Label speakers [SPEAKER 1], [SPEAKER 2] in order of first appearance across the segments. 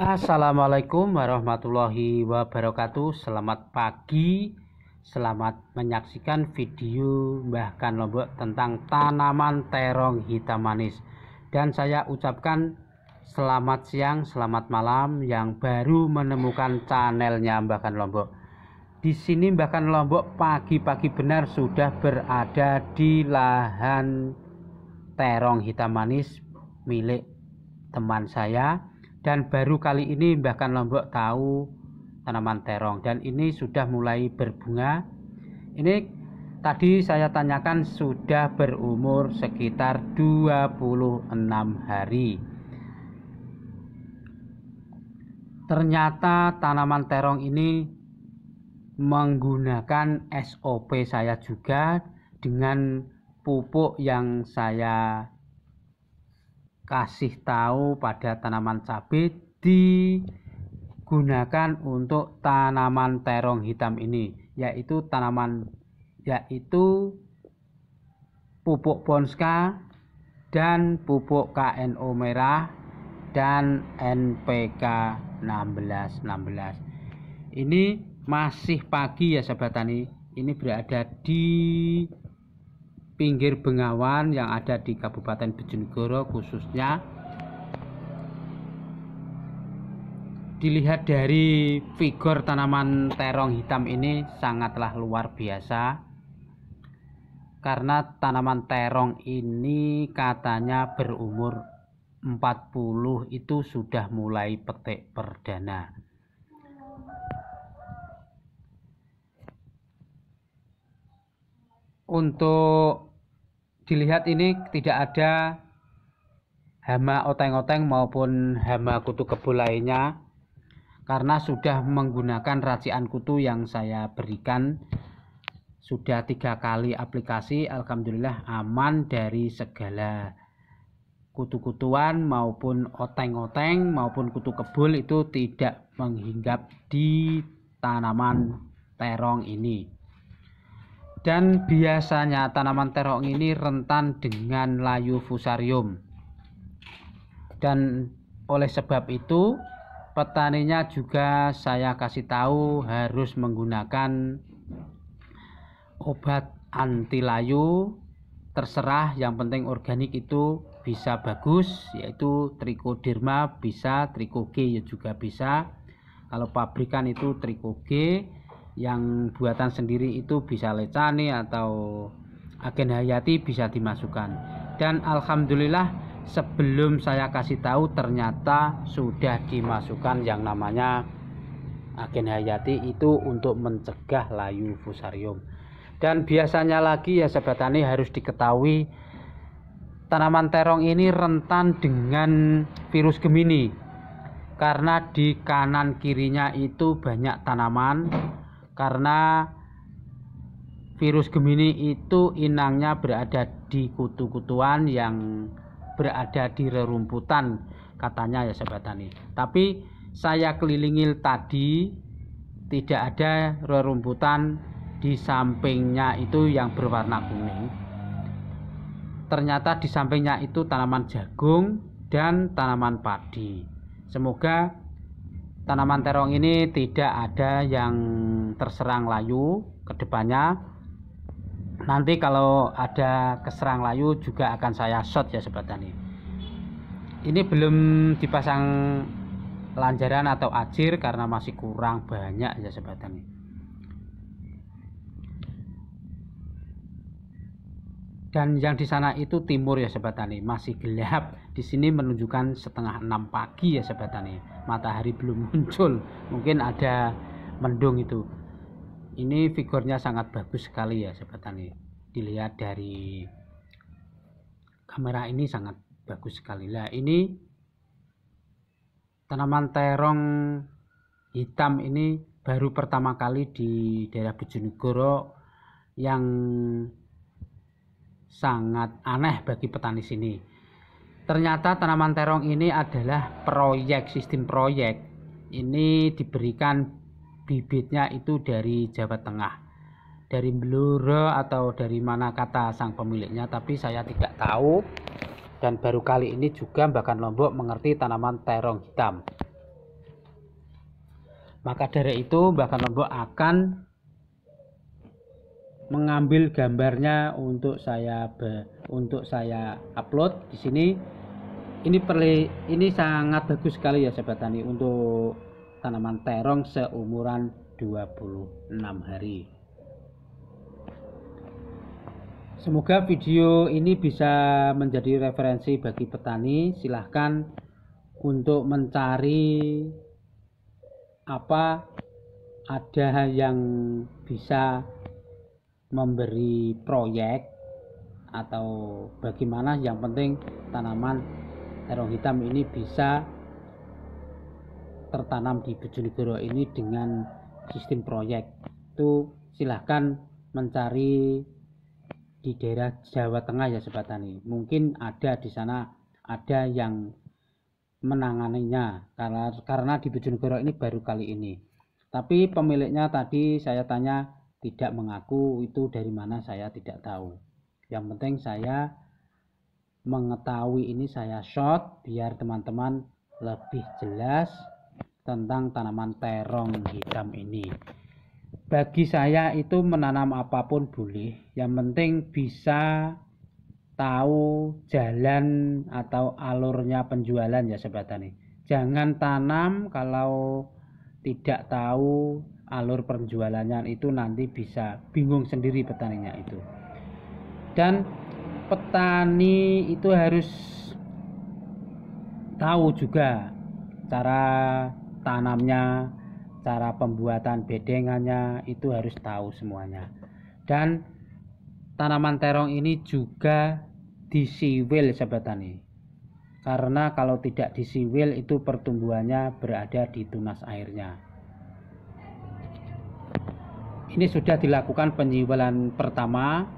[SPEAKER 1] Assalamualaikum warahmatullahi wabarakatuh. Selamat pagi, selamat menyaksikan video Mbah Kan Lombok tentang tanaman terong hitam manis. Dan saya ucapkan selamat siang, selamat malam yang baru menemukan channelnya Mbah Kan Lombok. Di sini Mbah Kan Lombok pagi-pagi benar sudah berada di lahan terong hitam manis milik teman saya. Dan baru kali ini Mbah Kan Lombok tahu tanaman terong, dan ini sudah mulai berbunga. Ini tadi saya tanyakan sudah berumur sekitar 26 hari. Ternyata tanaman terong ini menggunakan SOP saya juga, dengan pupuk yang saya kasih tahu pada tanaman cabai digunakan untuk tanaman terong hitam ini, yaitu pupuk Ponska dan pupuk KNO merah dan NPK 1616. Ini masih pagi ya sahabat tani. Ini berada di pinggir Bengawan yang ada di Kabupaten Bojonegoro khususnya. Dilihat dari figur tanaman terong hitam ini sangatlah luar biasa, karena tanaman terong ini katanya berumur 40 itu sudah mulai petik perdana. Untuk dilihat ini tidak ada hama oteng-oteng maupun hama kutu kebo lainnya, karena sudah menggunakan racian kutu yang saya berikan. Sudah 3 kali aplikasi, alhamdulillah aman dari segala kutu-kutuan maupun oteng-oteng maupun kutu kebul, itu tidak menghinggap di tanaman terong ini. Dan biasanya tanaman terong ini rentan dengan layu fusarium, dan oleh sebab itu petaninya juga saya kasih tahu harus menggunakan obat anti layu, terserah, yang penting organik itu bisa bagus, yaitu Trichoderma bisa, Trichoge juga bisa. Kalau pabrikan itu Trichoge, yang buatan sendiri itu bisa Lecane atau Agen Hayati bisa dimasukkan. Dan alhamdulillah sebelum saya kasih tahu ternyata sudah dimasukkan yang namanya Agen Hayati itu untuk mencegah layu fusarium. Dan biasanya lagi ya sahabat tani, harus diketahui tanaman terong ini rentan dengan virus Gemini, karena di kanan kirinya itu banyak tanaman. Karena virus Gemini itu inangnya berada di kutu-kutuan yang berada di rerumputan katanya ya sahabat tani. Tapi saya kelilingi tadi tidak ada rerumputan di sampingnya itu yang berwarna kuning. Ternyata di sampingnya itu tanaman jagung dan tanaman padi. Semoga tanaman terong ini tidak ada yang terserang layu ke depannya. Nanti kalau ada keserang layu juga akan saya shot ya sobat tani. Ini belum dipasang lanjaran atau ajir karena masih kurang banyak ya sobat tani. Dan yang di sana itu timur ya sobat tani, masih gelap. Di sini menunjukkan setengah 6 pagi ya sobat tani. Matahari belum muncul, mungkin ada mendung itu. Ini figurnya sangat bagus sekali ya sobat tani. Dilihat dari kamera ini sangat bagus sekali. Lah ini tanaman terong hitam ini baru pertama kali di daerah Bojonegoro, yang sangat aneh bagi petani sini. Ternyata tanaman terong ini adalah proyek, sistem proyek. Ini diberikan bibitnya itu dari Jawa Tengah, dari Blora atau dari mana kata sang pemiliknya, tapi saya tidak tahu. Dan baru kali ini juga Mbah Kan Lombok mengerti tanaman terong hitam. Maka dari itu Mbah Lombok akan mengambil gambarnya untuk saya upload di sini. Ini sangat bagus sekali ya sahabat tani untuk tanaman terong seumuran 26 hari. Semoga video ini bisa menjadi referensi bagi petani. Silahkan untuk mencari apa ada yang bisa memberi proyek atau bagaimana, yang penting tanaman terong hitam ini bisa tertanam di Bojonegoro ini dengan sistem proyek. Itu silahkan mencari di daerah Jawa Tengah ya sobat tani. Mungkin ada di sana ada yang menanganinya karena di Bojonegoro ini baru kali ini. Tapi pemiliknya tadi saya tanya tidak mengaku, itu dari mana saya tidak tahu. Yang penting saya mengetahui ini saya shot biar teman-teman lebih jelas tentang tanaman terong hitam ini. Bagi saya itu menanam apapun boleh, yang penting bisa tahu jalan atau alurnya penjualan ya sobat tani. Jangan tanam kalau tidak tahu alur penjualannya, itu nanti bisa bingung sendiri petaninya itu. Dan petani itu harus tahu juga cara tanamnya, cara pembuatan bedengannya, itu harus tahu semuanya. Dan tanaman terong ini juga disiwil sobat tani, karena kalau tidak disiwil itu pertumbuhannya berada di tunas airnya. Ini sudah dilakukan penyiwilan pertama.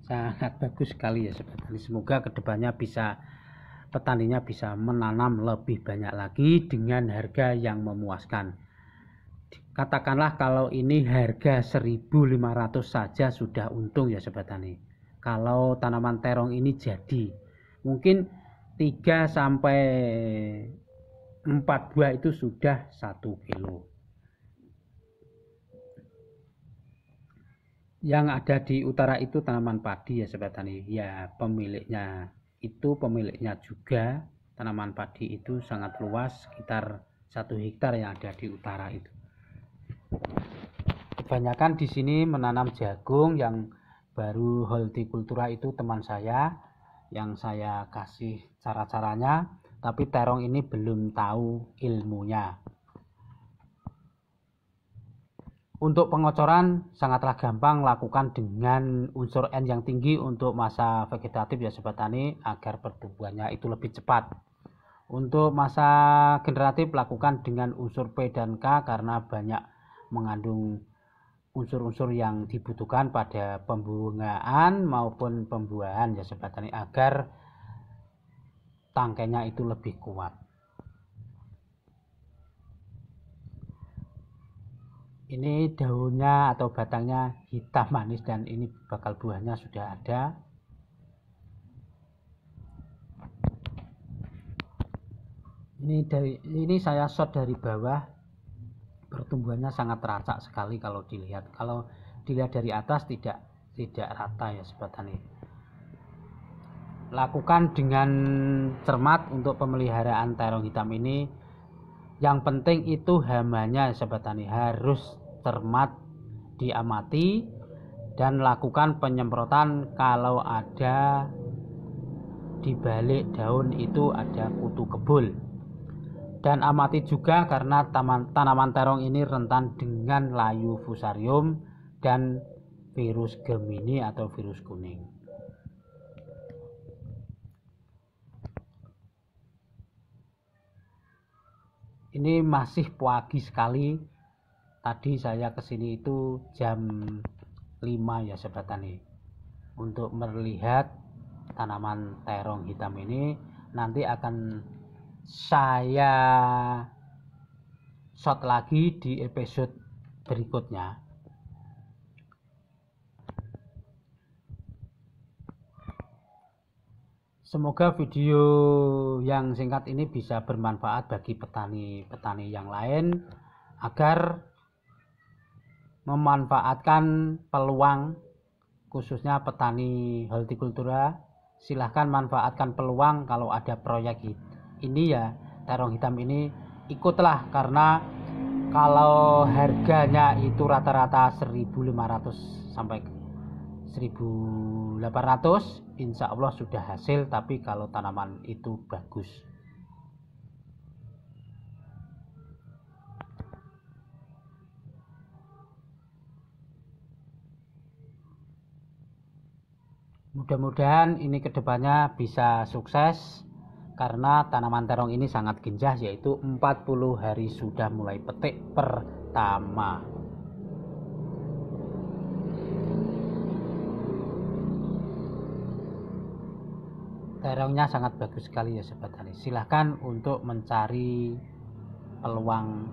[SPEAKER 1] Sangat bagus sekali ya sobat tani. Semoga kedepannya petaninya bisa menanam lebih banyak lagi dengan harga yang memuaskan. Katakanlah kalau ini harga 1.500 saja sudah untung ya sobat tani. Kalau tanaman terong ini jadi mungkin 3 sampai 4 buah itu sudah 1 kilo. Yang ada di utara itu tanaman padi ya sobat tani. Ya pemiliknya juga tanaman padi itu sangat luas, sekitar 1 hektar yang ada di utara itu. Kebanyakan di sini menanam jagung. Yang baru hortikultura itu teman saya yang saya kasih cara-caranya, tapi terong ini belum tahu ilmunya. Untuk pengocoran sangatlah gampang, lakukan dengan unsur N yang tinggi untuk masa vegetatif ya sobat tani, agar pertumbuhannya itu lebih cepat. Untuk masa generatif lakukan dengan unsur P dan K karena banyak mengandung unsur-unsur yang dibutuhkan pada pembungaan maupun pembuahan ya sobat tani, agar tangkainya itu lebih kuat. Ini daunnya atau batangnya hitam manis dan ini bakal buahnya sudah ada. Ini saya shot dari bawah. Pertumbuhannya sangat teracak sekali kalau dilihat. Kalau dilihat dari atas tidak rata ya sobat tani. Lakukan dengan cermat untuk pemeliharaan terong hitam ini. Yang penting itu hamanya sobat tani, harus cermat diamati dan lakukan penyemprotan kalau ada di balik daun itu ada kutu kebul. Dan amati juga karena tanaman terong ini rentan dengan layu fusarium dan virus Gemini atau virus kuning. Ini masih pagi sekali. Tadi saya kesini itu jam 5 ya sobat tani, untuk melihat tanaman terong hitam ini. Nanti akan saya shot lagi di episode berikutnya. Semoga video yang singkat ini bisa bermanfaat bagi petani-petani yang lain agar memanfaatkan peluang, khususnya petani hortikultura. Silahkan manfaatkan peluang. Kalau ada proyek ini ya terong hitam ini ikutlah, karena kalau harganya itu rata-rata 1.500 sampai 1.800, insya Allah sudah hasil. Tapi kalau tanaman itu bagus, mudah-mudahan ini kedepannya bisa sukses, karena tanaman terong ini sangat genjah, yaitu 40 hari sudah mulai petik pertama. Terongnya sangat bagus sekali ya sobat tani. Silahkan untuk mencari peluang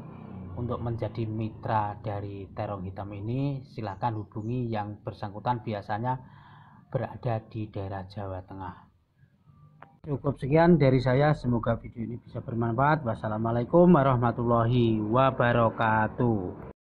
[SPEAKER 1] untuk menjadi mitra dari terong hitam ini. Silahkan hubungi yang bersangkutan, biasanya berada di daerah Jawa Tengah. Cukup sekian dari saya, semoga video ini bisa bermanfaat. Wassalamualaikum warahmatullahi wabarakatuh.